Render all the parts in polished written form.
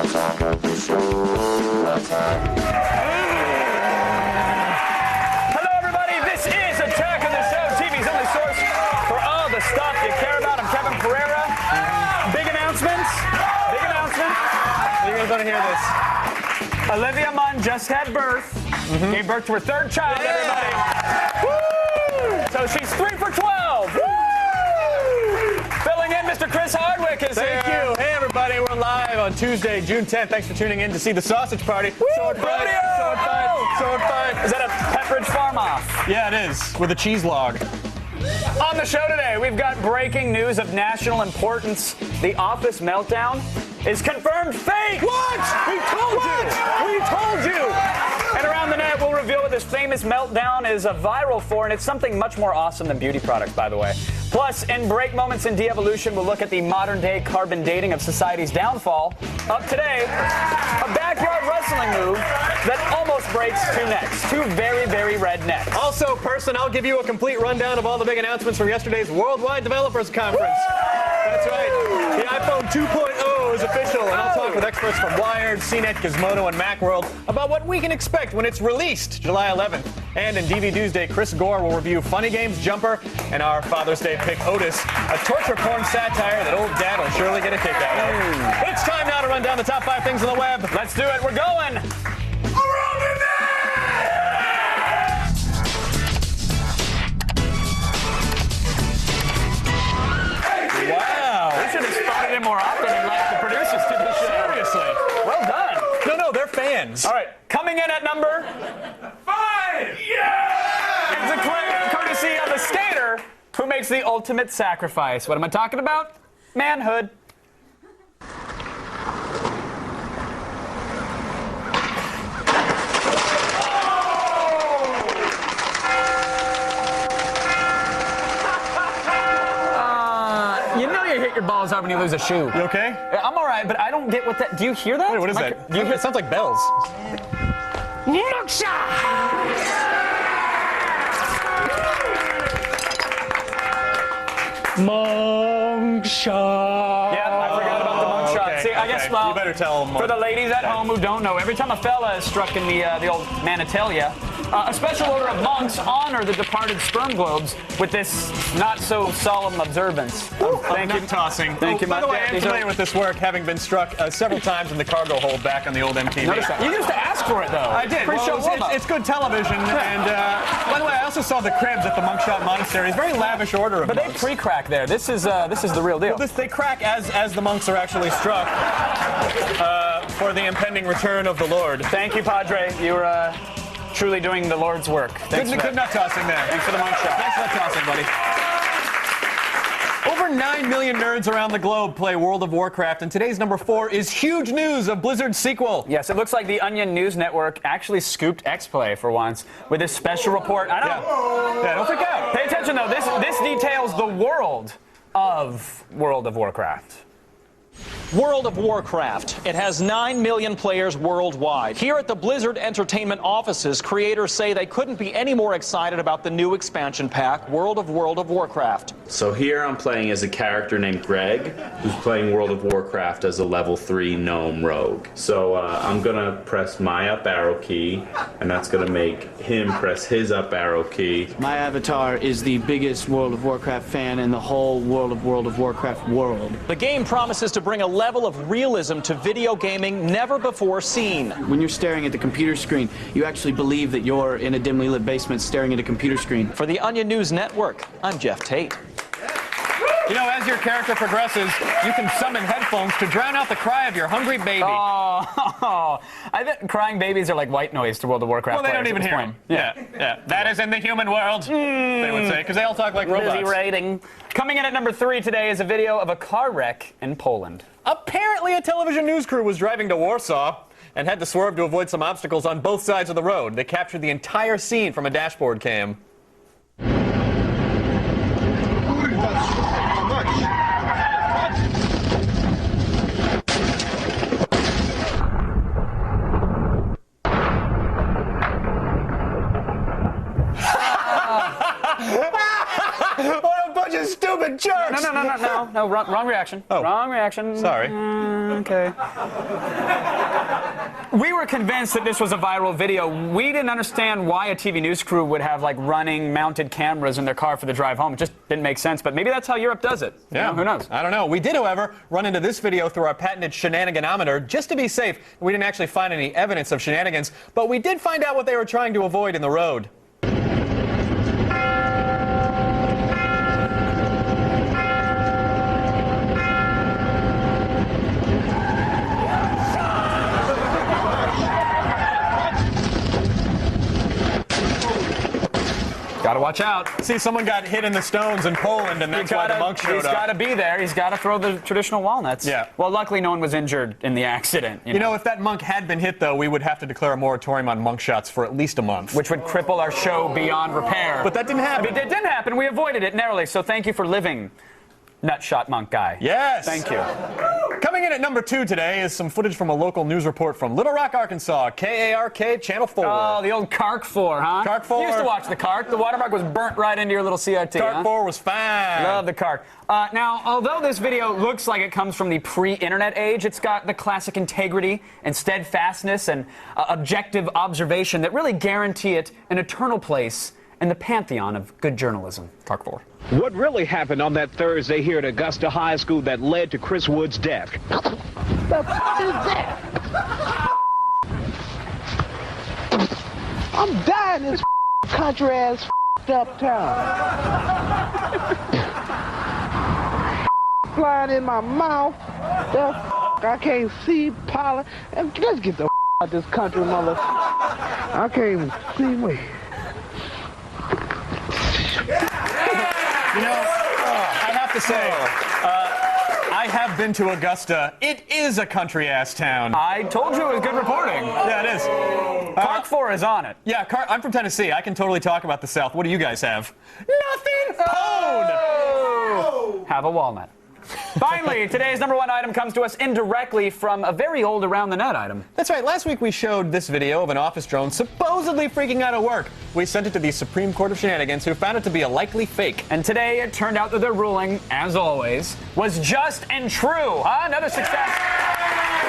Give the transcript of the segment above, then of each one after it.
Attack of the Show. Hello, everybody. This is Attack of the Show, TV's only source for all the stuff you care about. I'm Kevin Pereira. Big announcements. Big announcement. You're going to hear this. Olivia Munn just had birth. Gave birth to her third child, everybody. Woo! So she's 3 for 12. Woo! Filling in, Mr. Chris Hardwick is here. Thank you. Hey, everybody. We're live on Tuesday, June 10th. Thanks for tuning in to see the sausage party. Sword fight. Sword fight. Sword fight. Is that a Pepperidge Farm Off? Yeah, it is. With a cheese log. On the show today, we've got breaking news of national importance. The Office meltdown is confirmed fake. What? We told you. We told you. And around the net, we'll reveal what this famous meltdown is viral for, and it's something much more awesome than beauty products, by the way. Plus, in Break Moments in De-Evolution, we'll look at the modern-day carbon dating of society's downfall. Up today, a backyard wrestling move that almost breaks two necks. Two very, very red necks. Also, Person, I'll give you a complete rundown of all the big announcements from yesterday's Worldwide Developers Conference. That's right. The iPhone 2.0 is official, and I'll talk with experts from Wired, CNET, Gizmodo, and Macworld about what we can expect when it's released July 11th. And in DV Tuesday, Chris Gore will review Funny Games Jumper and our Father's Day pick Otis, a torture porn satire that old dad will surely get a kick out of. But it's time now to run down the top 5 things on the web. Let's do it. We're going. Around the net! Wow. We should have spotted him more often and left the producers to the show. Seriously. Well done. No, they're fans. All right, coming in at number 5. Yeah! It's a courtesy of a skater who makes the ultimate sacrifice. What am I talking about? Manhood. You know you hit your balls hard when you lose a shoe. You okay? I'm all right, but I don't get what that. Do you hear that? Wait, what is that? Do you hear? It sounds like bells. Monk shot. Yeah, I forgot about the monk shot. Okay, See, I guess, okay. well, You better tell them. for the ladies at home who don't know, every time a fella is struck in the old manitelia, a special order of monks honor the departed sperm globes with this not-so-solemn observance. Thank you. Tossing. Thank you, By the way, Matt. I'm familiar with this work, having been struck several times in the cargo hold back on the old MTV. Notice that. You used to ask for it, though. I did. Pre-show Well, warm-up. it's good television. And by the way, I also saw the cribs at the Monkshot Monastery. It's a very lavish order of But they monks. pre-crack there. This is the real deal. Well, they crack as the monks are actually struck for the impending return of the Lord. Thank you, Padre. You're truly doing the Lord's work. Thanks for Good that. nut tossing there. Thanks for the monk shot. Thanks for that tossing, buddy. Over 9 million nerds around the globe play World of Warcraft, and today's number 4 is huge news of Blizzard's sequel. Yes, it looks like the Onion News Network actually scooped X-Play for once with this special report. I know. Yeah, don't freak out. Pay attention, though. This details the world of World of Warcraft. World of Warcraft. It has 9 million players worldwide. Here at the Blizzard Entertainment offices, creators say they couldn't be any more excited about the new expansion pack, World of Warcraft. So here I'm playing as a character named Greg, who's playing World of Warcraft as a level 3 gnome rogue. So I'm gonna press my up arrow key, and that's gonna make him press his up arrow key. My avatar is the biggest World of Warcraft fan in the whole World of Warcraft world. The game promises to bring a level of realism to video gaming never before seen. When you're staring at the computer screen, you actually believe that you're in a dimly lit basement staring at a computer screen. For the Onion News Network, I'm Jeff Tate. You know, as your character progresses, you can summon headphones to drown out the cry of your hungry baby. Oh, I bet crying babies are like white noise to World of Warcraft. Well, they don't players even at this hear point. them. Yeah. That is in the human world, they would say, because they all talk like Busy robots. rating. Coming in at number 3 today is a video of a car wreck in Poland. Apparently, a television news crew was driving to Warsaw and had to swerve to avoid some obstacles on both sides of the road. They captured the entire scene from a dashboard cam. What a bunch of stupid jerks! No. no, wrong reaction. Oh. Wrong reaction. Sorry. Okay. We were convinced that this was a viral video. We didn't understand why a TV news crew would have like running mounted cameras in their car for the drive home. It just didn't make sense, but maybe that's how Europe does it. Yeah. Who knows? I don't know. We did, however, run into this video through our patented shenaniganometer just to be safe. We didn't actually find any evidence of shenanigans, but we did find out what they were trying to avoid in the road. Gotta watch out. See, someone got hit in the stones in Poland, and that's why the monk showed He's up. got to be there. He's got to throw the traditional walnuts. Yeah. Well, luckily no one was injured in the accident. You know, if that monk had been hit, though, we would have to declare a moratorium on monk shots for at least a month. Which would cripple our show beyond repair. But that didn't happen. I mean, it didn't happen. We avoided it narrowly. So thank you for living, Nutshot Monk Guy. Yes. Thank you. Coming in at number 2 today is some footage from a local news report from Little Rock, Arkansas, KARK Channel 4. Oh, the old Kark 4, huh? Kark 4. You used to watch the Kark. The watermark was burnt right into your little CRT, Kark huh? 4 was fine. Love the Kark. Now, although this video looks like it comes from the pre-internet age, it's got the classic integrity and steadfastness and objective observation that really guarantee it an eternal place in the pantheon of good journalism. Kark 4. What really happened on that Thursday here at Augusta High School that led to Chris Wood's death? The f is that? I'm dying in this country ass up town. Flying in my mouth. The f I can't see pollen. Let's get the f out this country, mother. I can't even see me. You know, I have to say, I have been to Augusta. It is a country-ass town. I told you it was good reporting. Yeah, it is. Kark 4 is on it. Yeah, I'm from Tennessee. I can totally talk about the South. What do you guys have? Nothing. Oh. Have a walnut. Finally, today's number 1 item comes to us indirectly from a very old Around the Net item. That's right. Last week we showed this video of an office drone supposedly freaking out at work. We sent it to the Supreme Court of Shenanigans, who found it to be a likely fake. And today it turned out that their ruling, as always, was just and true. Huh? Another success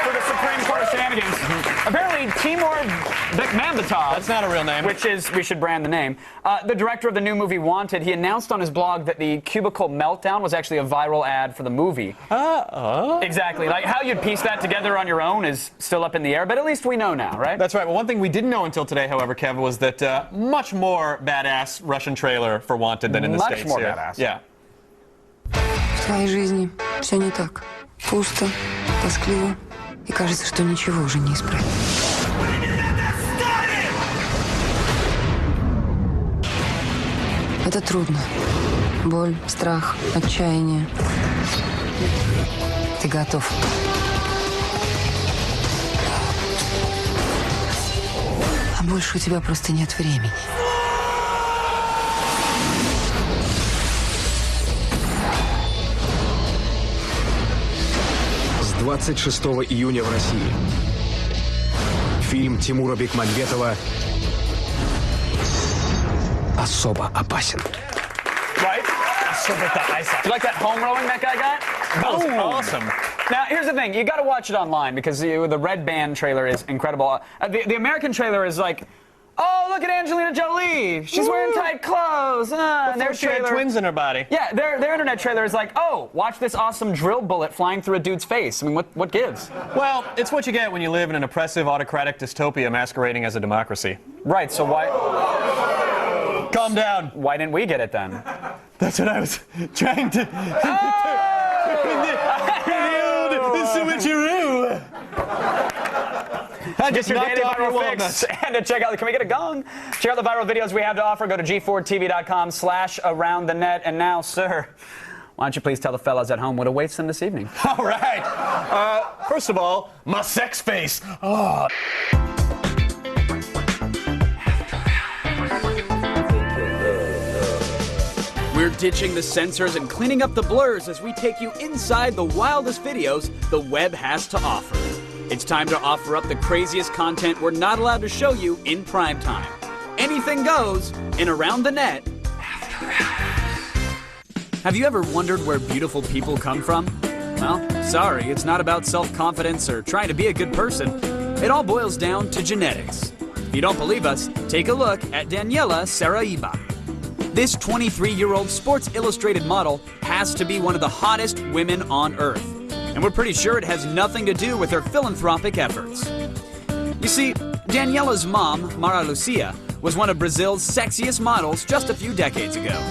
for the Supreme Court of Shenanigans. Apparently, Timur Bekmambetov. That's not a real name. Which is, we should brand the name. The director of the new movie Wanted, he announced on his blog that the cubicle meltdown was actually a viral ad for the movie. Exactly. Like how you'd piece that together on your own is still up in the air, but at least we know now, right? That's right. Well, one thing we didn't know until today, however, Kev, was that much more badass Russian trailer for Wanted than in the States. Much more here. badass. Yeah. В твоей жизни все не так. Пусто, тоскливо, и кажется, что ничего уже не исправить. Это трудно. Боль, страх, отчаяние. Ты готов. А больше у тебя просто нет времени. С 26 июня в России. Фильм Тимура Бекмамбетова «Особо опасен». Right? Do you like that home rowing that guy got? That was awesome. Now, here's the thing. You got to watch it online because the Red Band trailer is incredible. The American trailer is like, oh, look at Angelina Jolie. She's wearing tight clothes. And their She had trailer, twins in her body. yeah, their internet trailer is like, oh, watch this awesome drill bullet flying through a dude's face. I mean, what gives? Well, it's what you get when you live in an oppressive, autocratic dystopia masquerading as a democracy. Right, so Calm down. why didn't we get it then? That's what I was trying to... switcheroo. I just Your knocked daily off your viral walnuts. fix. And to check out, can we get a gong? Check out the viral videos we have to offer. Go to g4tv.com/aroundthenet. And now, sir, why don't you please tell the fellas at home what awaits them this evening? All right. First of all, my sex face. Oh. We're ditching the censors and cleaning up the blurs as we take you inside the wildest videos the web has to offer. It's time to offer up the craziest content we're not allowed to show you in prime time. Anything goes in Around the Net. Have you ever wondered where beautiful people come from? Well, sorry, it's not about self-confidence or trying to be a good person. It all boils down to genetics. If you don't believe us, take a look at Daniela Saraiva. This 23-year-old Sports Illustrated model has to be one of the hottest women on Earth. And we're pretty sure it has nothing to do with her philanthropic efforts. You see, Daniela's mom, Mara Lucia, was one of Brazil's sexiest models just a few decades ago.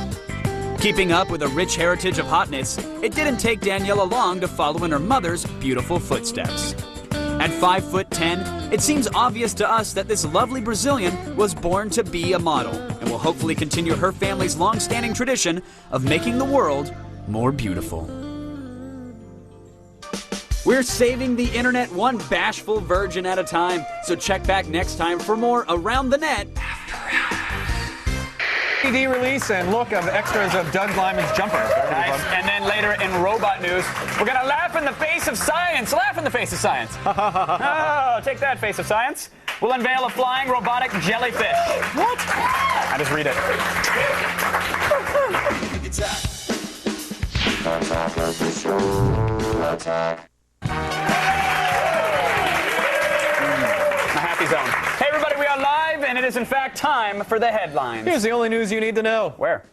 Keeping up with a rich heritage of hotness, it didn't take Daniela long to follow in her mother's beautiful footsteps. At 5'10", it seems obvious to us that this lovely Brazilian was born to be a model and will hopefully continue her family's long-standing tradition of making the world more beautiful. We're saving the internet one bashful virgin at a time, so check back next time for more Around the Net. DVD release and look of extras of Doug Lyman's jumper. Nice. And then later in robot news, we're going to laugh in the face of science. Laugh in the face of science. Oh, take that, face of science. We'll unveil a flying robotic jellyfish. What? I just read it. My happy zone. Hey, everybody, we are live, and it is, in fact, time for the headlines. Here's the only news you need to know. Where?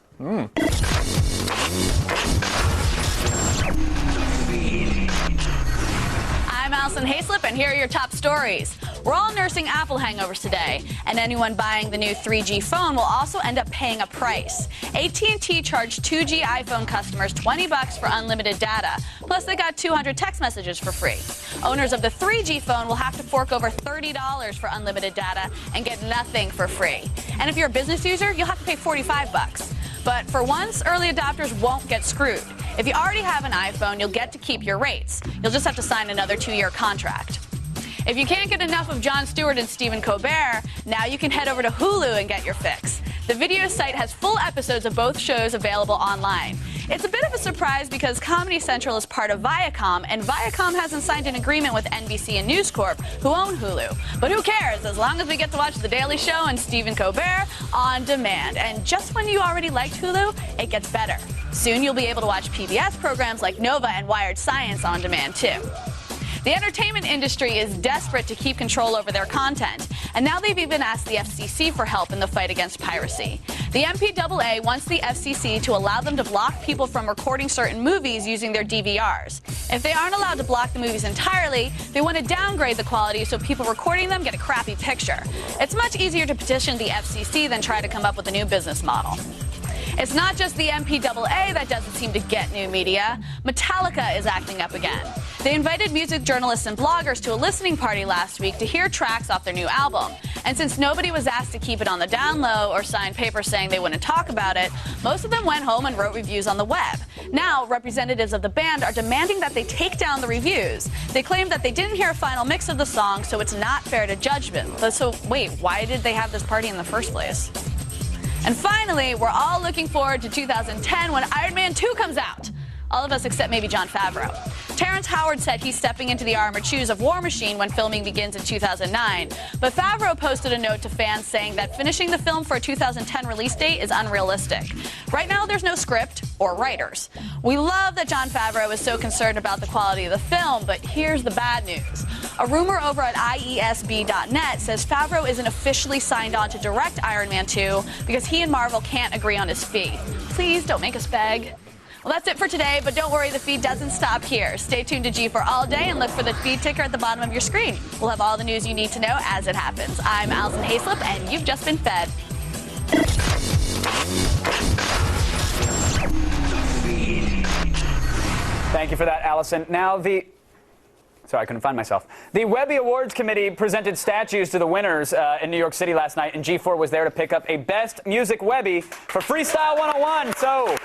I'm Allison Hayslip, and here are your top stories. We're all nursing Apple hangovers today, and anyone buying the new 3G phone will also end up paying a price. AT&T charged 2G iPhone customers $20 for unlimited data, plus they got 200 text messages for free. Owners of the 3G phone will have to fork over $30 for unlimited data and get nothing for free. And if you're a business user, you'll have to pay $45. But for once, early adopters won't get screwed. If you already have an iPhone, you'll get to keep your rates. You'll just have to sign another 2-year contract. If you can't get enough of Jon Stewart and Stephen Colbert, now you can head over to Hulu and get your fix. The video site has full episodes of both shows available online. It's a bit of a surprise because Comedy Central is part of Viacom, and Viacom hasn't signed an agreement with NBC and News Corp, who own Hulu. But who cares, as long as we get to watch The Daily Show and Stephen Colbert on demand. And just when you already liked Hulu, it gets better. Soon you'll be able to watch PBS programs like Nova and Wired Science on demand, too. The entertainment industry is desperate to keep control over their content, and now they've even asked the FCC for help in the fight against piracy. The MPAA wants the FCC to allow them to block people from recording certain movies using their DVRs. If they aren't allowed to block the movies entirely, they want to downgrade the quality so people recording them get a crappy picture. It's much easier to petition the FCC than try to come up with a new business model. It's not just the MPAA that doesn't seem to get new media. Metallica is acting up again. They invited music journalists and bloggers to a listening party last week to hear tracks off their new album. And since nobody was asked to keep it on the down low or sign papers saying they wouldn't talk about it, most of them went home and wrote reviews on the web. Now, representatives of the band are demanding that they take down the reviews. They claim that they didn't hear a final mix of the song, so it's not fair to judge them. But so, wait, why did they have this party in the first place? And finally, we're all looking forward to 2010 when Iron Man 2 comes out. All of us except maybe Jon Favreau. Terrence Howard said he's stepping into the armored shoes of War Machine when filming begins in 2009. But Favreau posted a note to fans saying that finishing the film for a 2010 release date is unrealistic. Right now, there's no script or writers. We love that Jon Favreau is so concerned about the quality of the film, but here's the bad news. A rumor over at IESB.net says Favreau isn't officially signed on to direct Iron Man 2 because he and Marvel can't agree on his fee. Please don't make us beg. Well, that's it for today, but don't worry, the feed doesn't stop here. Stay tuned to G4 all day and look for the feed ticker at the bottom of your screen. We'll have all the news you need to know as it happens. I'm Allison Hayslip, and you've just been fed. Thank you for that, Allison. Now, Sorry, I couldn't find myself. The Webby Awards Committee presented statues to the winners in New York City last night, and G4 was there to pick up a Best Music Webby for Freestyle 101. So,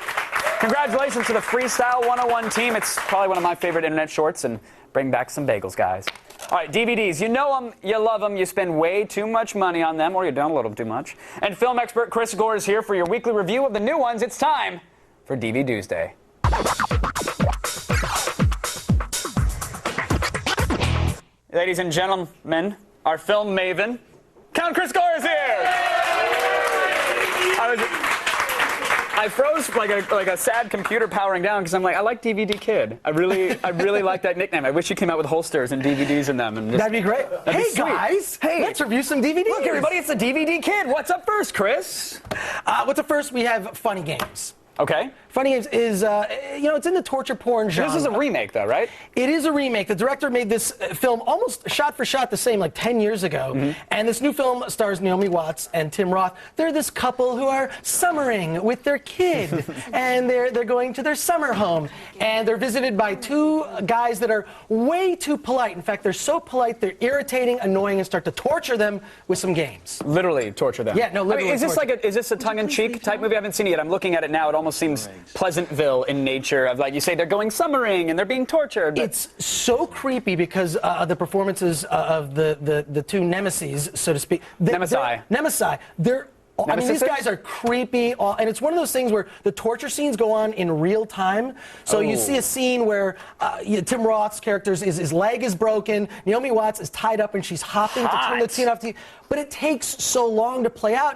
congratulations to the Freestyle 101 team. It's probably one of my favorite internet shorts, and bring back some bagels, guys. All right, DVDs. You know them, you love them, you spend way too much money on them, or you download them too much. And film expert Chris Gore is here for your weekly review of the new ones. It's time for DVD Tuesday. Ladies and gentlemen, our film maven, I froze like a sad computer powering down because I'm like, I like DVD Kid. I really like that nickname. I wish you came out with holsters and DVDs in them. And just, that'd be great. That'd Hey be sweet. guys, hey, let's review some DVDs. Look, everybody, it's the DVD Kid. What's up first, Chris? What's up first? We have Funny Games. Okay. Funny Games is, it's in the torture porn genre. This is a remake, though, right? It is a remake. The director made this film almost shot for shot the same, like 10 years ago. Mm-hmm. And this new film stars Naomi Watts and Tim Roth. They're this couple who are summering with their kid. And they're going to their summer home. And they're visited by two guys that are way too polite. In fact, they're so polite, they're irritating, annoying, and start to torture them with some games. Literally torture them. Yeah, no, literally. Is this a tongue-in-cheek type movie? I haven't seen it yet. I'm looking at it now. It almost seems Pleasantville in nature, of like you say they're going summering and they're being tortured. But it's so creepy because of the performances of the two nemesis, so to speak. Nemesis. I mean, these guys are creepy, and it's one of those things where the torture scenes go on in real time. So you see a scene where Tim Roth's character, his leg is broken, Naomi Watts is tied up, and she's hopping to turn the scene off. But it takes so long to play out.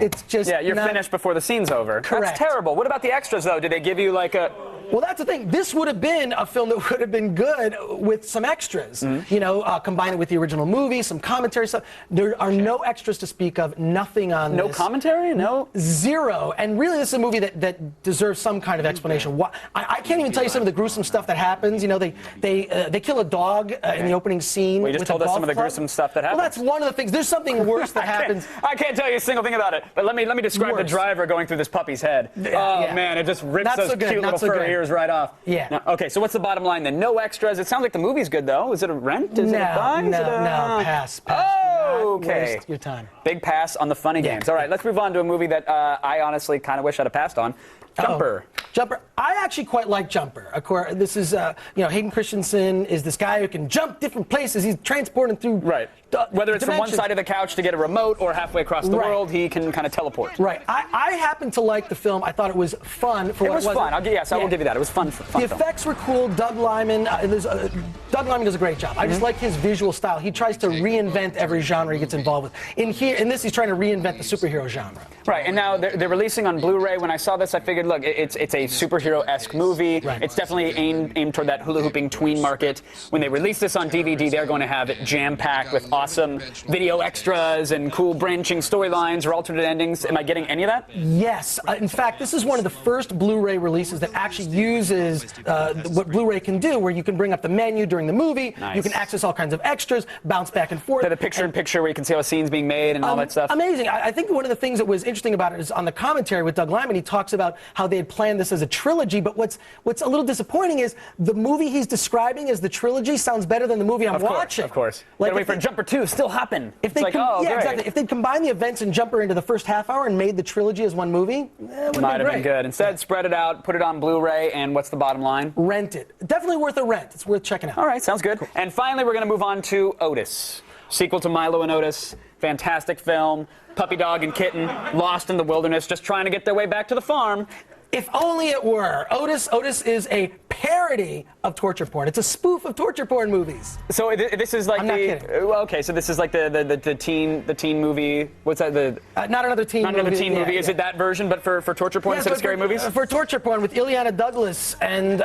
It's just you're finished before the scene's over. Correct. That's terrible. What about the extras, though? Did they give you like a... Well, that's the thing. This would have been a film that would have been good with some extras. Mm-hmm. You know, combine it with the original movie, some commentary stuff. There are no extras to speak of. Nothing on no this. No commentary? No? Zero. And really, this is a movie that deserves some kind of explanation. Why, I can't even tell you some of the gruesome stuff that happens. You know, they kill a dog in the opening scene. We just told us some of the gruesome stuff that happens. Well, that's one of the things. There's something worse that happens. I can't tell you a single thing about it. But let me describe the driver going through this puppy's head. Man, it just rips those cute little fur ears right off. Yeah. Now, okay, so what's the bottom line then? No extras. It sounds like the movie's good, though. Is it a rent? Is it a buy? No, pass. Oh, okay. Waste your time. Big pass on the Funny Games. All right, let's move on to a movie that I honestly kind of wish I'd have passed on. Jumper. Jumper. I actually quite like Jumper. Of course, this is, Hayden Christensen is this guy who can jump different places. He's transporting through. Right. Whether it's from one side of the couch to get a remote or halfway across the world, he can kind of teleport. Right. I happen to like the film. I thought it was fun for what it was. It was fun. I will give you that. It was fun. The effects were cool. Doug Liman. Doug Liman does a great job. I just like his visual style. He tries to reinvent every genre he gets involved with. In this, he's trying to reinvent the superhero genre. Right. And now they're releasing on Blu-ray. When I saw this, I figured, look, it's a superhero-esque movie. Right. It's definitely aimed toward that hula hooping tween market. When they release this on DVD, they're going to have it jam-packed with awesome video extras and cool branching storylines or alternate endings. Am I getting any of that? Yes. In fact, this is one of the first Blu-ray releases that actually uses what Blu-ray can do, where you can bring up the menu during the movie. Nice. You can access all kinds of extras, bounce back and forth. The picture-in-picture where you can see how a scene's being made and all that stuff. Amazing. I think one of the things that was interesting about it is on the commentary with Doug Liman, he talks about how they had planned this as a trilogy, but what's a little disappointing is the movie he's describing as the trilogy sounds better than the movie I'm watching. Of course. Like, wait for Jumper 2, still hopping. If they exactly. If they'd combined the events in Jumper into the first half hour and made the trilogy as one movie, it would might have been good. Instead, spread it out, put it on Blu-ray, and what's the bottom line? Rent it. Definitely worth a rent. It's worth checking out. All right, sounds good. Cool. And finally, we're going to move on to Otis. Sequel to Milo and Otis. Fantastic film. Puppy dog and kitten lost in the wilderness, just trying to get their way back to the farm. If only it were. Otis is a parody of torture porn. It's a spoof of torture porn movies. So this is like I'm not kidding. Okay, so this is like the teen movie. What's that? Not another teen movie. Not another teen movie. Is it that version, but for torture porn instead of scary movies? For torture porn with Ileana Douglas and.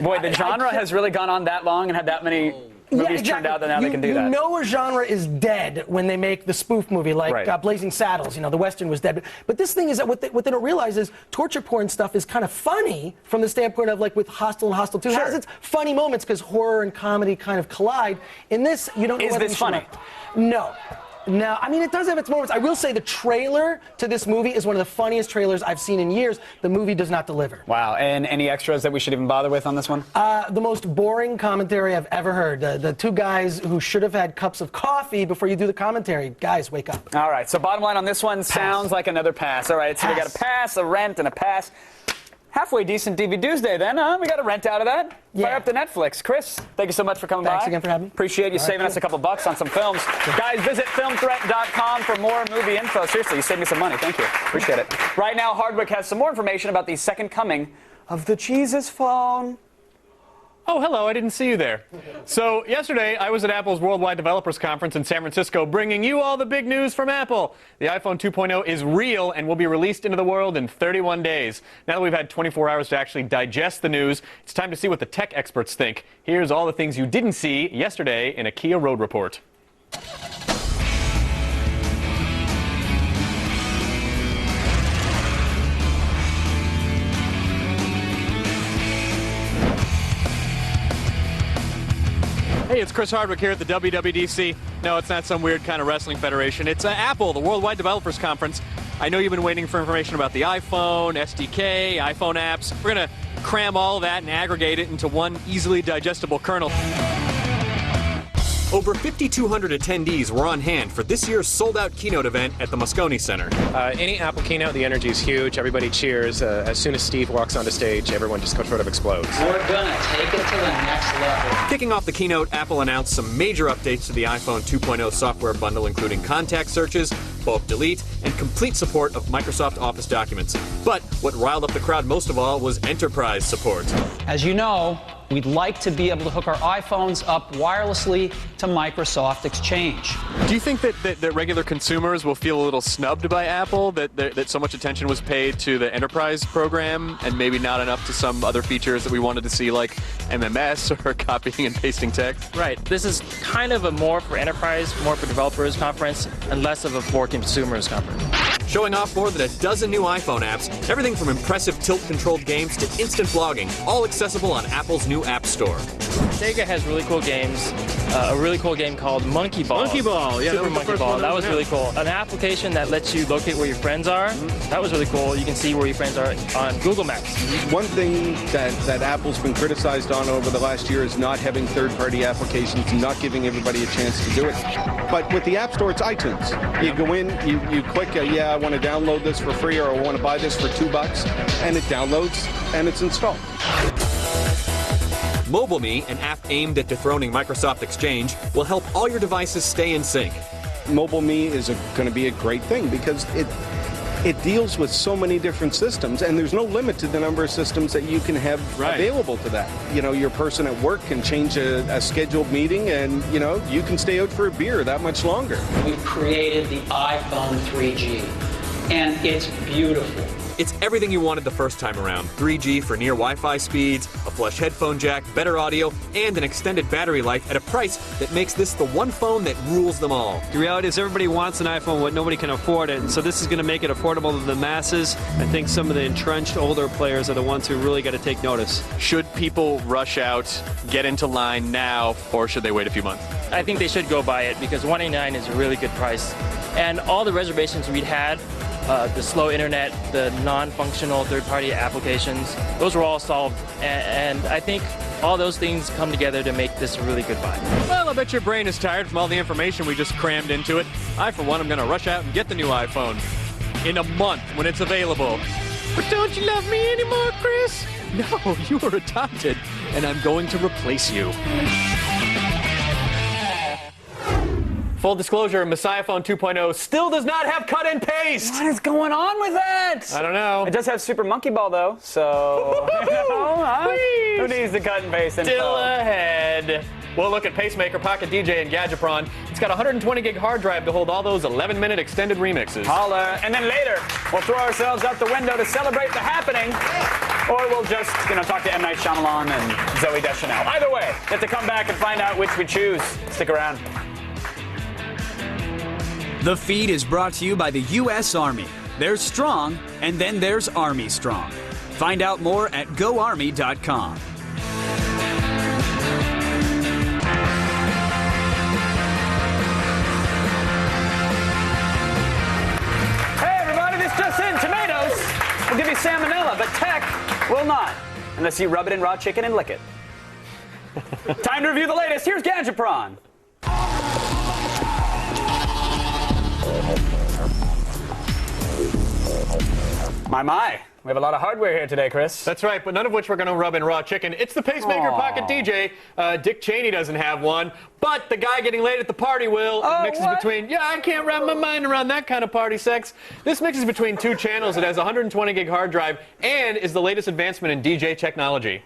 Boy, the genre has really gone on that long and had that many. Movies turned out that now they can do that. You know a genre is dead when they make the spoof movie, like Blazing Saddles. You know, the Western was dead. But this thing is that what they don't realize is torture porn stuff is kind of funny from the standpoint of, like, with Hostel and Hostel 2. It has its funny moments because horror and comedy kind of collide. In this, you don't know whether this funny? No. No, I mean, it does have its moments. I will say the trailer to this movie is one of the funniest trailers I've seen in years. The movie does not deliver. Wow. And any extras that we should even bother with on this one? The most boring commentary I've ever heard. The two guys who should have had cups of coffee before you do the commentary. Guys, wake up. All right. So bottom line on this one sounds like another pass. All right. So we got a pass, a rent, and a pass. Halfway decent DVD Tuesday then, huh? We got a rent out of that. Yeah. Fire up to Netflix. Chris, thank you so much for coming by. Thanks again for having me. Appreciate you saving us a couple bucks on some films. Guys, visit filmthreat.com for more movie info. Seriously, you saved me some money. Thank you. Appreciate it. Right now, Hardwick has some more information about the second coming of the Jesus phone. Oh, hello, I didn't see you there. So, yesterday, I was at Apple's Worldwide Developers Conference in San Francisco, bringing you all the big news from Apple. The iPhone 2.0 is real and will be released into the world in 31 days. Now that we've had 24 hours to actually digest the news, it's time to see what the tech experts think. Here's all the things you didn't see yesterday in a Kia Road Report. Hey, it's Chris Hardwick here at the WWDC. No, it's not some weird kind of wrestling federation. It's Apple, the Worldwide Developers Conference. I know you've been waiting for information about the iPhone, SDK, iPhone apps. We're going to cram all that and aggregate it into one easily digestible kernel. Over 5,200 attendees were on hand for this year's sold-out keynote event at the Moscone Center. Any Apple keynote, the energy is huge. Everybody cheers. As soon as Steve walks onto stage, everyone just sort of explodes. We're going to take it to the next level. Kicking off the keynote, Apple announced some major updates to the iPhone 2.0 software bundle, including contact searches, bulk delete, and complete support of Microsoft Office documents. But what riled up the crowd most of all was enterprise support. As you know, we'd like to be able to hook our iPhones up wirelessly to Microsoft Exchange. Do you think that regular consumers will feel a little snubbed by Apple, that so much attention was paid to the enterprise program and maybe not enough to some other features that we wanted to see, like MMS or copying and pasting text? Right. This is kind of a more for enterprise, more for developers conference, and less of a for consumers conference. Showing off more than a dozen new iPhone apps, everything from impressive tilt-controlled games to instant blogging, all accessible on Apple's new App Store. Sega has really cool games. A really cool game called Monkey Ball. Monkey Ball, yeah. Super Monkey Ball. That was really cool. An application that lets you locate where your friends are. That was really cool. You can see where your friends are on Google Maps. One thing that Apple's been criticized on over the last year is not having third-party applications and not giving everybody a chance to do it. But with the App Store, it's iTunes. You go in, you click, yeah, I want to download this for free, or I want to buy this for $2, and it downloads and it's installed. MobileMe, an app aimed at dethroning Microsoft Exchange, will help all your devices stay in sync. MobileMe is going to be a great thing because it deals with so many different systems, and there's no limit to the number of systems that you can have available to that. You know, your person at work can change a scheduled meeting, and, you know, you can stay out for a beer that much longer. We've created the iPhone 3G, and it's beautiful. It's everything you wanted the first time around. 3G for near Wi-Fi speeds, a flush headphone jack, better audio, and an extended battery life at a price that makes this the one phone that rules them all. The reality is everybody wants an iPhone, but nobody can afford it. And so this is going to make it affordable to the masses. I think some of the entrenched older players are the ones who really got to take notice. Should people rush out, get into line now, or should they wait a few months? I think they should go buy it because $189 is a really good price. And all the reservations we'd had, the slow internet, the non-functional third-party applications, those were all solved. And I think all those things come together to make this a really good buy. Well, I bet your brain is tired from all the information we just crammed into it. I, for one, am going to rush out and get the new iPhone in a month when it's available. But don't you love me anymore, Chris? No, you were adopted, and I'm going to replace you. Full disclosure, Messiah Phone 2.0 still does not have cut and paste. What is going on with that? I don't know. It does have Super Monkey Ball, though, so who needs the cut and paste info? Still ahead. We'll look at Pacemaker, Pocket DJ, and Gadgetron. It's got a 120 gig hard drive to hold all those 11-minute extended remixes. Holla. And then later, we'll throw ourselves out the window to celebrate the happening. Or we'll just, talk to M. Night Shyamalan and Zooey Deschanel. Either way, you have to come back and find out which we choose. Stick around. The feed is brought to you by the U.S. Army. There's strong, and then there's Army Strong. Find out more at GoArmy.com. Hey, everybody, this just in. Tomatoes will give you salmonella, but tech will not, unless you rub it in raw chicken and lick it. Time to review the latest. Here's Gadgetron. My. We have a lot of hardware here today, Chris. That's right, but none of which we're going to rub in raw chicken. It's the Pacemaker Pocket DJ. Dick Cheney doesn't have one, but the guy getting laid at the party will. It mixes between, I can't wrap my mind around that kind of party sex. This mixes between two channels. It has a 120 gig hard drive and is the latest advancement in DJ technology.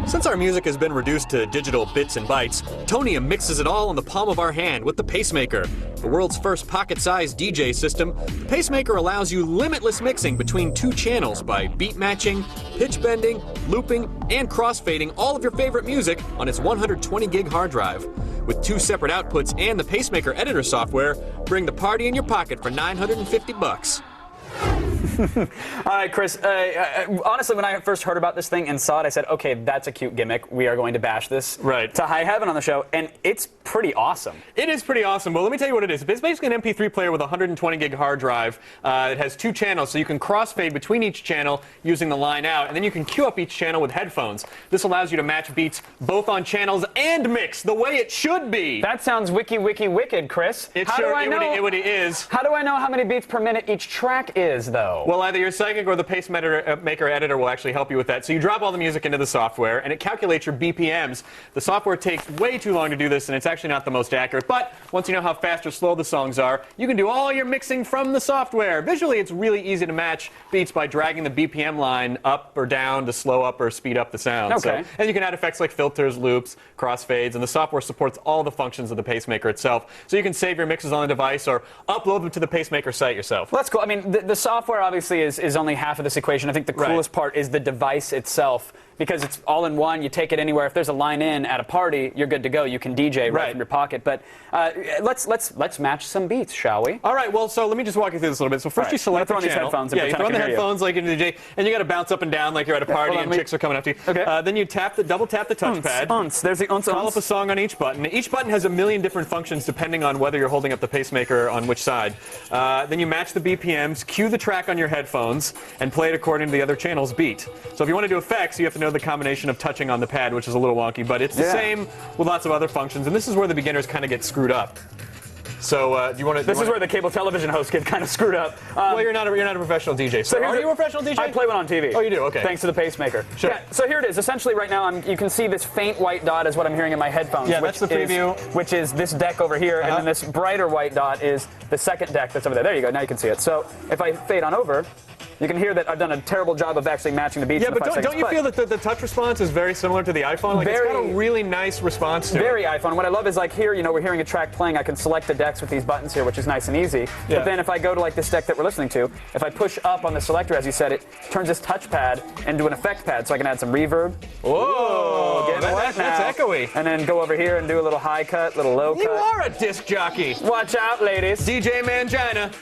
Since our music has been reduced to digital bits and bytes, Tonium mixes it all in the palm of our hand with the Pacemaker. The world's first pocket-sized DJ system, the Pacemaker allows you limitless mixing between 2 channels by beat matching, pitch bending, looping, and crossfading all of your favorite music on its 120 gig hard drive. With 2 separate outputs and the Pacemaker editor software, bring the party in your pocket for $950. All right, Chris. Honestly, when I first heard about this thing and saw it, I said, okay, that's a cute gimmick. We are going to bash this to high heaven on the show, and it's pretty awesome. It is pretty awesome. Well, let me tell you what it is. It's basically an MP3 player with a 120 gig hard drive. It has 2 channels, so you can crossfade between each channel using the line out, and then you can queue up each channel with headphones. This allows you to match beats both on channels and mix the way it should be. That sounds wicked, Chris. It is. How do I know how many beats per minute each track is, though? Well, either your Psychic or the Pacemaker editor will actually help you with that. So you drop all the music into the software, and it calculates your BPMs. The software takes way too long to do this, and it's actually not the most accurate. But once you know how fast or slow the songs are, you can do all your mixing from the software. Visually, it's really easy to match beats by dragging the BPM line up or down to slow up or speed up the sound. Okay. And you can add effects like filters, loops, crossfades, and the software supports all the functions of the Pacemaker itself. So you can save your mixes on the device or upload them to the Pacemaker site yourself. Well, that's cool. I mean, the software obviously is only half of this equation. I think the coolest part is the device itself, because it's all in one. You take it anywhere. If there's a line in at a party, you're good to go. You can DJ right from your pocket. But let's match some beats, shall we? All right. Well, so let me just walk you through this a little bit. So first you select the channel. These headphones. Yeah, you throw on the headphones like in the DJ, and you got to bounce up and down like you're at a party and chicks are coming up to you. Okay. Then you double tap the touchpad. There's the Call up a song on each button. Each button has a million different functions depending on whether you're holding up the Pacemaker on which side. Then you match the BPMs, cue the track on your headphones, and play it according to the other channel's beat. So if you want to do effects, you have to know the combination of touching on the pad, which is a little wonky, but it's the same with lots of other functions, and this is where the beginners kind of get screwed up. So, do you want to? This is where the cable television hosts get kind of screwed up. Well, you're not a professional DJ. So are you a professional DJ? I play one on TV. Oh, you do? Okay. Thanks to the Pacemaker. Sure. Yeah, so here it is. Essentially, right now, you can see this faint white dot is what I'm hearing in my headphones. Yeah, that's the preview. Which is this deck over here, and then this brighter white dot is the second deck that's over there. There you go. Now you can see it. So if I fade on over, you can hear that I've done a terrible job of actually matching the beats. Yeah, but don't you feel that the touch response is very similar to the iPhone? Like, it's got a really nice response to it. Very iPhone. What I love is, like, here, we're hearing a track playing. I can select the decks with these buttons here, which is nice and easy. Yeah. But then if I go to, like, this deck that we're listening to, if I push up on the selector, as you said, it turns this touchpad into an effect pad, so I can add some reverb. Whoa! That's echoey. And then go over here and do a little high cut, little low cut. You are a disc jockey. Watch out, ladies. DJ Mangina.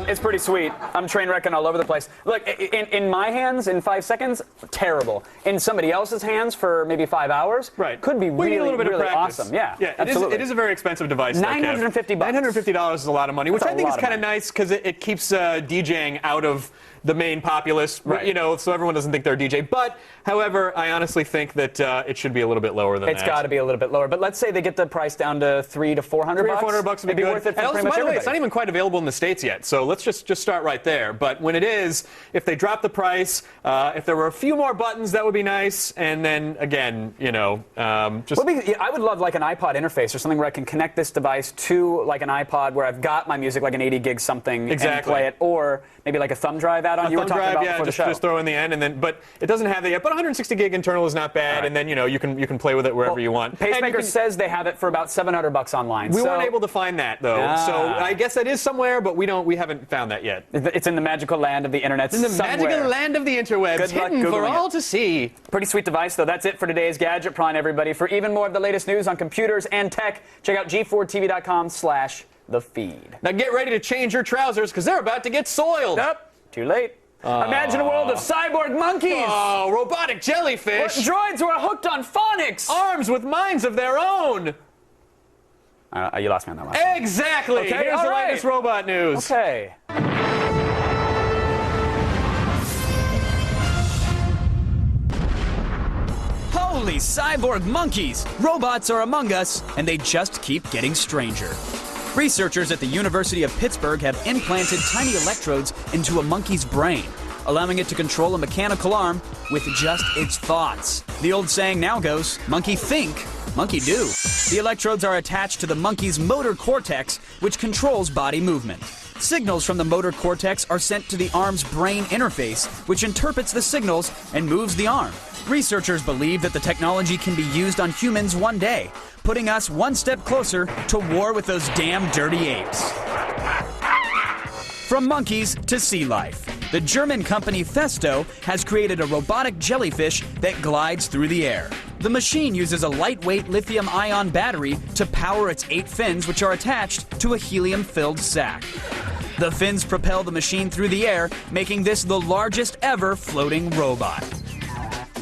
It's pretty sweet. I'm train wrecking all over the place. Look, in my hands, in 5 seconds, terrible. In somebody else's hands for maybe 5 hours, could be really, really awesome. Yeah, absolutely. It is a very expensive device. $950. $950 is a lot of money, which I think is kind of nice because it keeps DJing out of the main populace, so everyone doesn't think they're a DJ. But, however, I honestly think that it should be a little bit lower than that. It's got to be a little bit lower. But let's say they get the price down to $300 to $400. $300 to $400 would be good. Worth it for and also, pretty much by the way, everybody. it's not even quite available in the States yet. So let's just start right there. But when it is, if they drop the price, if there were a few more buttons, that would be nice. And then again, just. I would love like an iPod interface or something where I can connect this device to like an iPod where I've got my music, like an 80 gig something, and play it, or maybe like a thumb drive add-on you were talking about before the show. Just throw in the end, and then but it doesn't have that yet. But 160 gig internal is not bad, and then you can play with it wherever you want. Pacemaker says they have it for about $700 online. We weren't able to find that though, so I guess that is somewhere, but we haven't found that yet. It's in the magical land of the internet. It's in the magical land of the interwebs, hidden for all to see. Pretty sweet device, though. That's it for today's Gadget Prime, everybody. For even more of the latest news on computers and tech, check out g4tv.com/thefeed. Now get ready to change your trousers because they're about to get soiled. Nope, too late. Imagine a world of cyborg monkeys. Oh, robotic jellyfish. Droids who are hooked on phonics. Arms with minds of their own. You lost me on that one. Exactly. Okay, here's the latest robot news. Okay. Holy cyborg monkeys! Robots are among us, and they just keep getting stranger. Researchers at the University of Pittsburgh have implanted tiny electrodes into a monkey's brain, allowing it to control a mechanical arm with just its thoughts. The old saying now goes, monkey think, monkey do. The electrodes are attached to the monkey's motor cortex, which controls body movement. Signals from the motor cortex are sent to the arm's brain interface, which interprets the signals and moves the arm. Researchers believe that the technology can be used on humans one day, putting us one step closer to war with those damn dirty apes. From monkeys to sea life, the German company Festo has created a robotic jellyfish that glides through the air. The machine uses a lightweight lithium-ion battery to power its 8 fins, which are attached to a helium-filled sac. The fins propel the machine through the air, making this the largest ever floating robot.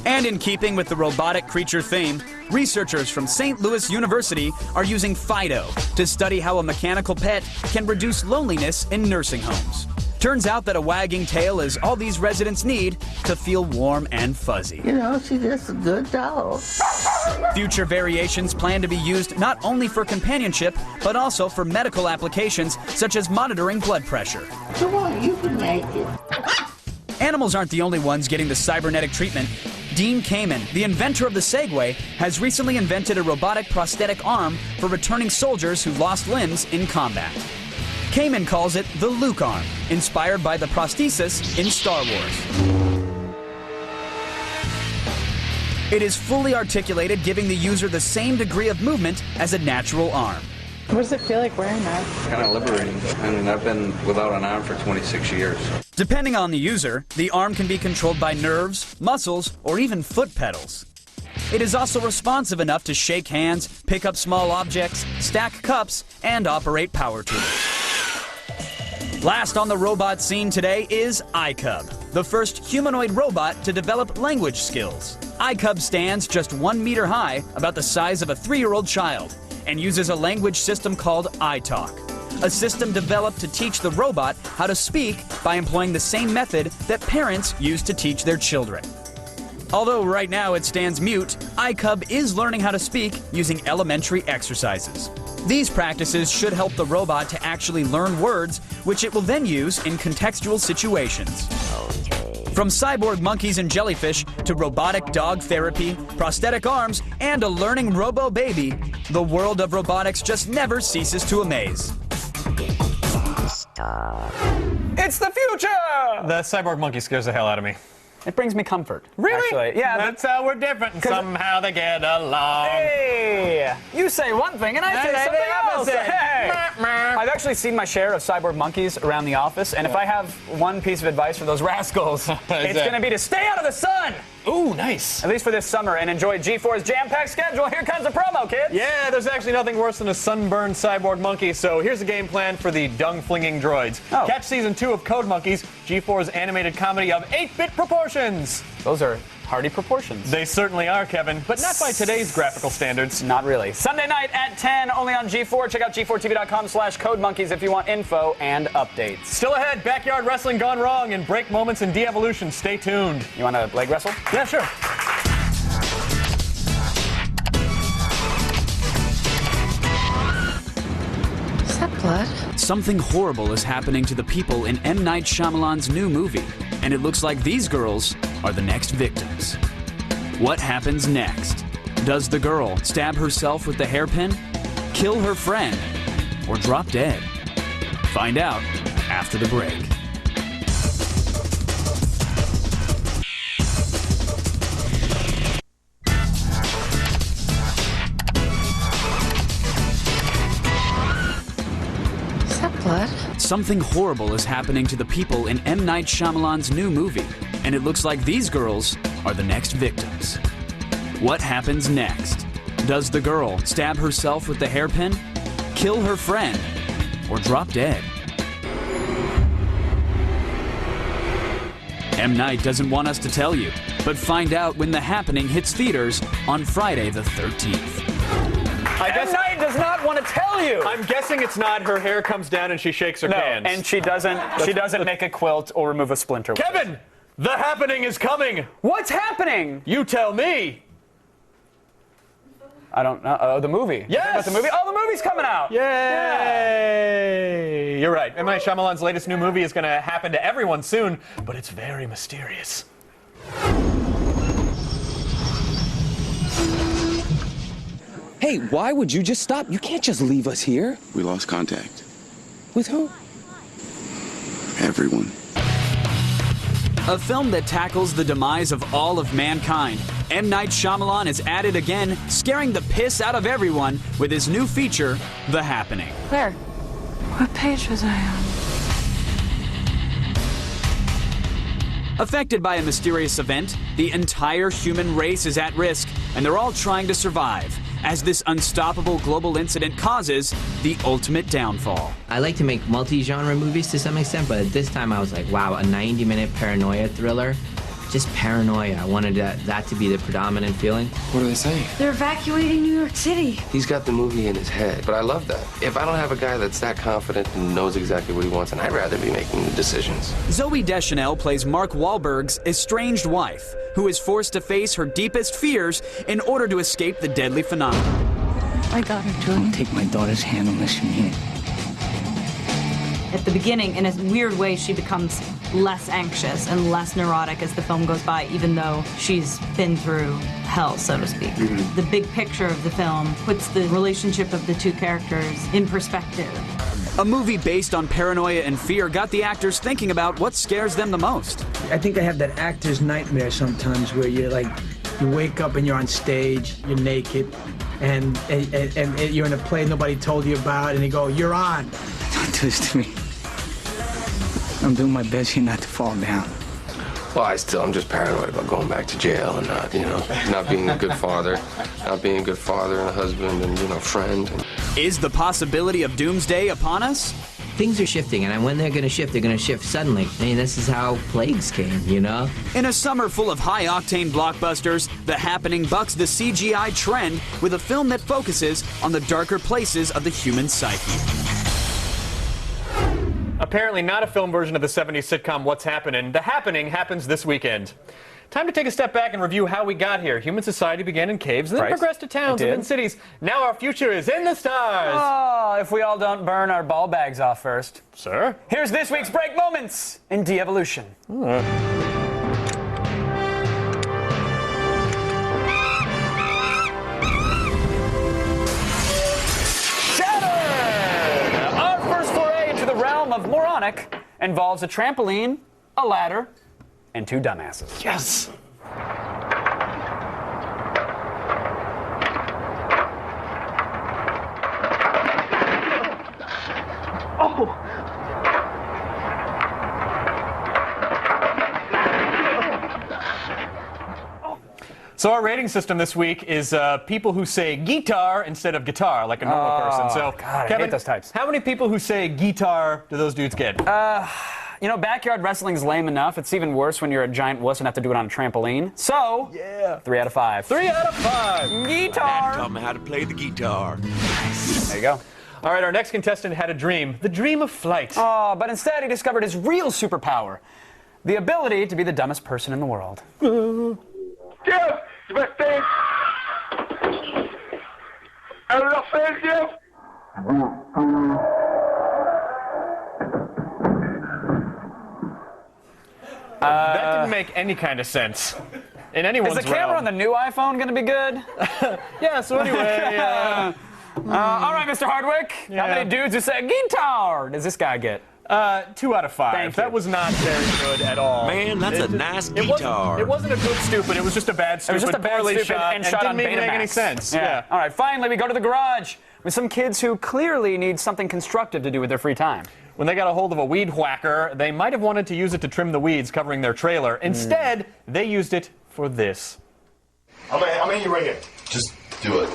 And in keeping with the robotic creature theme, researchers from St. Louis University are using Fido to study how a mechanical pet can reduce loneliness in nursing homes. Turns out that a wagging tail is all these residents need to feel warm and fuzzy. You know, she's just a good dog. Future variations plan to be used not only for companionship, but also for medical applications such as monitoring blood pressure. Come on, you can make it. Animals aren't the only ones getting the cybernetic treatment. Dean Kamen, the inventor of the Segway, has recently invented a robotic prosthetic arm for returning soldiers who lost limbs in combat. Kamen calls it the Luke arm, inspired by the prosthesis in Star Wars. It is fully articulated, giving the user the same degree of movement as a natural arm. What does it feel like wearing that? Kind of liberating. I mean, I've been without an arm for 26 years. Depending on the user, the arm can be controlled by nerves, muscles, or even foot pedals. It is also responsive enough to shake hands, pick up small objects, stack cups, and operate power tools. Last on the robot scene today is iCub, the first humanoid robot to develop language skills. iCub stands just 1 meter high, about the size of a 3-year-old child, and uses a language system called iTalk, a system developed to teach the robot how to speak by employing the same method that parents use to teach their children. Although right now it stands mute, iCub is learning how to speak using elementary exercises. These practices should help the robot to actually learn words, which it will then use in contextual situations. From cyborg monkeys and jellyfish to robotic dog therapy, prosthetic arms, and a learning robo-baby, the world of robotics just never ceases to amaze. It's the future! The cyborg monkey scares the hell out of me. It brings me comfort. Really? Actually. Yeah. That's how we're different, and somehow they get along. Hey! You say one thing and I say something else. Hey! I've actually seen my share of cyborg monkeys around the office, and if I have one piece of advice for those rascals, it's going to be to stay out of the sun! Ooh, nice. At least for this summer, and enjoy G4's jam-packed schedule. Here comes a promo, kids! Yeah, there's actually nothing worse than a sunburned cyborg monkey, so here's a game plan for the dung-flinging droids. Oh. Catch Season 2 of Code Monkeys, G4's animated comedy of 8-bit proportions. Those are hearty proportions. They certainly are, Kevin, but not by today's graphical standards. Not really. Sunday night at 10, only on G4. Check out g4tv.com/codemonkeys if you want info and updates. Still ahead, backyard wrestling gone wrong and break moments in de-evolution. Stay tuned. You want to leg wrestle? Yeah, sure. Is that blood? Something horrible is happening to the people in M. Night Shyamalan's new movie, and it looks like these girls are the next victims. What happens next? Does the girl stab herself with the hairpin, kill her friend, or drop dead? Find out after the break. Is that blood? Something horrible is happening to the people in M. Night Shyamalan's new movie, and it looks like these girls are the next victims. What happens next? Does the girl stab herself with the hairpin, kill her friend, or drop dead? M. Night doesn't want us to tell you, but find out when The Happening hits theaters on Friday the 13th. I guess Night does not want to tell you. I'm guessing it's not her hair comes down and she shakes her hands. And she doesn't make a quilt or remove a splinter. Kevin, The Happening is coming. What's happening? You tell me. I don't know. Oh, the movie. Yes. About the movie. Oh, the movie's coming out. Yay! Yeah. You're right. M. Night Shyamalan's latest new movie is going to happen to everyone soon, but it's very mysterious. Hey, why would you just stop? You can't just leave us here. We lost contact. With who? everyone. A film that tackles the demise of all of mankind. M. Night Shyamalan is at it again, scaring the piss out of everyone with his new feature, The Happening. Where? What page was I on? Affected by a mysterious event, the entire human race is at risk, and they're all trying to survive, as this unstoppable global incident causes the ultimate downfall. I like to make multi-genre movies to some extent, but this time I was like, wow, a 90-minute paranoia thriller. Just paranoia. I wanted that to be the predominant feeling. What are they saying? They're evacuating New York City. He's got the movie in his head, but I love that. If I don't have a guy that's that confident and knows exactly what he wants, and I'd rather be making the decisions. Zooey Deschanel plays Mark Wahlberg's estranged wife, who is forced to face her deepest fears in order to escape the deadly phenomenon. My daughter, Don't take my daughter's hand unless you mean it. At the beginning, in a weird way, she becomes less anxious and less neurotic as the film goes by, even though she's been through hell, so to speak. Mm-hmm. The big picture of the film puts the relationship of the two characters in perspective. A movie based on paranoia and fear got the actors thinking about what scares them the most. I think I have that actor's nightmare sometimes where you're like, you wake up and you're on stage, you're naked, and you're in a play nobody told you about, and they go, you're on. Don't do this to me. I'm doing my best here not to fall down. Well, I'm just paranoid about going back to jail and not being a good father, and a husband and, friend. Is the possibility of doomsday upon us? Things are shifting, and when they're going to shift suddenly. I mean, this is how plagues came, you know? In a summer full of high-octane blockbusters, The Happening bucks the CGI trend with a film that focuses on the darker places of the human psyche. Apparently not a film version of the 70s sitcom What's Happening. The Happening happens this weekend. Time to take a step back and review how we got here. Human society began in caves, and then progressed to towns and then cities. Now our future is in the stars. Oh, if we all don't burn our ball bags off first. Sir? Here's this week's break moments in de-evolution. Of moronic involves a trampoline, a ladder, and two dumbasses. Yes! Oh! So our rating system this week is people who say guitar instead of guitar, like a normal person. So, God, Kevin, I hate those types. How many people who say guitar do those dudes get? Backyard wrestling's lame enough. It's even worse when you're a giant wuss and have to do it on a trampoline. So, 3 out of 5. 3 out of 5. Guitar. Taught me how to play the guitar. There you go. All right, our next contestant had a dream, the dream of flight. Oh, but instead he discovered his real superpower, the ability to be the dumbest person in the world. Jeff, you must stay. I don't know, Jeff. That didn't make any kind of sense in anyone's Is the camera realm. on the new iPhone going to be good? Yeah, so anyway, all right, Mr. Hardwick. How many dudes who say guitar does this guy get? 2 out of 5. Thank that you. was not very good at all. Man, that's a nice guitar. It wasn't a good stupid. It was just a bad stupid. It was just a bad poorly stupid shot, and shot didn't on make Betamax. any sense. Yeah. All right, finally we go to the garage with some kids who clearly need something constructive to do with their free time. When they got a hold of a weed whacker, they might have wanted to use it to trim the weeds covering their trailer. Instead, they used it for this. How many you right here? Just do it.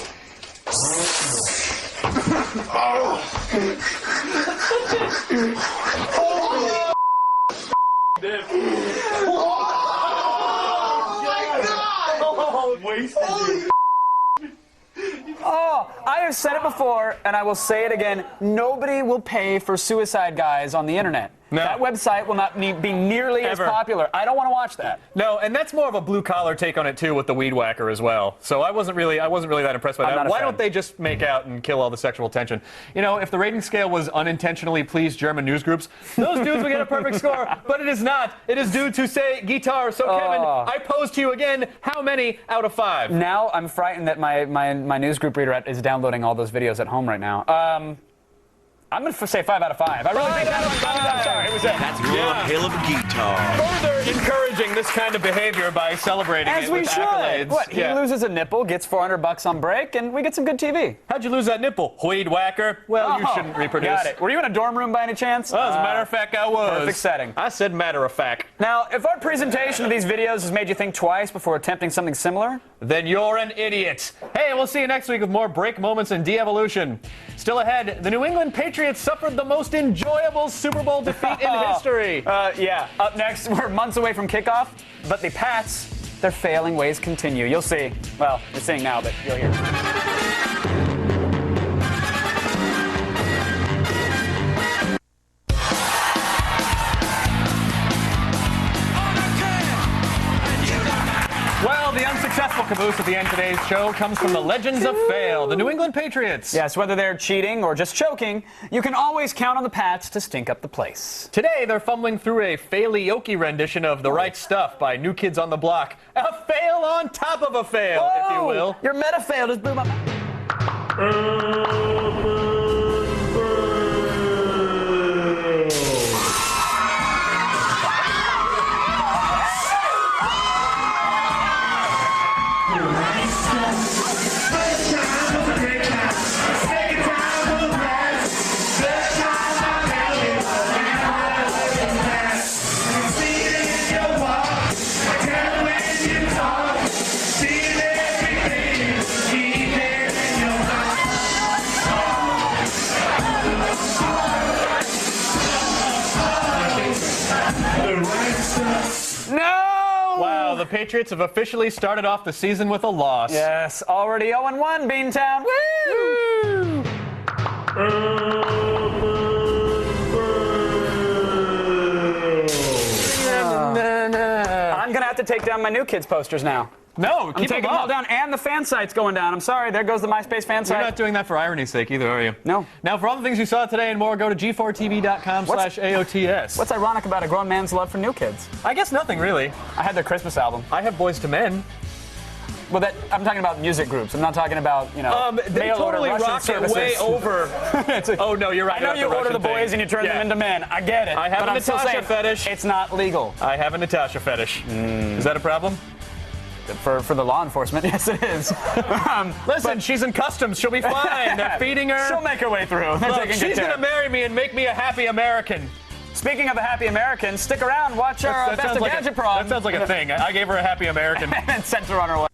Oh, I have said it before, and I will say it again. Nobody will pay for suicide guys on the internet. No. That website will not be nearly Ever. as popular. I don't want to watch that. No, and that's more of a blue collar take on it too, with the weed whacker as well. So I wasn't really that impressed by I'm that. not a Why fan. don't they just make out and kill all the sexual tension? You know, if the rating scale was unintentionally pleased German news groups, those dudes would get a perfect score. But it is not. It is due to say guitar. So Kevin, I pose to you again. How many out of 5? Now I'm frightened that my news group reader is downloading all those videos at home right now. I'm going to say 5 out of 5. I really think that one. Sorry, it was it. That's one hell of a guitar. Further encouraging this kind of behavior by celebrating As it we with should. accolades. What? He loses a nipple, gets $400 on break, and we get some good TV. How'd you lose that nipple? Weed whacker? Well, you shouldn't reproduce. Got it. Were you in a dorm room by any chance? Well, as a matter of fact, I was. Perfect setting. I said matter of fact. Now, if our presentation of these videos has made you think twice before attempting something similar, then you're an idiot. Hey, we'll see you next week with more break moments and de-evolution. Still ahead, the New England Patriots suffered the most enjoyable Super Bowl defeat in history. Yeah. Up next, we're months away from kickoff, but the Pats, their failing ways continue. You'll see. Well, you're seeing now, but you'll hear. Well, the unsuccessful caboose at the end of today's show comes from the legends of fail, the New England Patriots. Yes, whether they're cheating or just choking, you can always count on the Pats to stink up the place. Today, they're fumbling through a failioki rendition of The Right Stuff by New Kids on the Block. A fail on top of a fail, if you will. Your meta fail just blew my mind. Wow, the Patriots have officially started off the season with a loss. Yes, already 0-1, Beantown. Woo! I'm going to have to take down my New Kids posters now. No, I'm keep taking them all down, and the fan site's going down. I'm sorry, there goes the MySpace fan site. You're not doing that for irony's sake either, are you? No. Now, for all the things you saw today and more, go to g4tv.com/AOTS. What's ironic about a grown man's love for New Kids? I guess nothing, really. I had their Christmas album. I have Boys to Men. Well, I'm talking about music groups. I'm not talking about, They mail totally order Russian rock it services. way over. Oh, no, you're right. I know you order the boys and you turn them into men. I get it. I have but a I'm still Natasha saying fetish. It's not legal. I have a Natasha fetish. Is that a problem? For the law enforcement, yes, it is. Listen, she's in customs. She'll be fine. They're feeding her. She'll make her way through. Look, she's going to marry me and make me a happy American. Speaking of a happy American, stick around. Watch our Best of Gadget prom. That sounds like a thing. I gave her a happy American. And sent her on her way.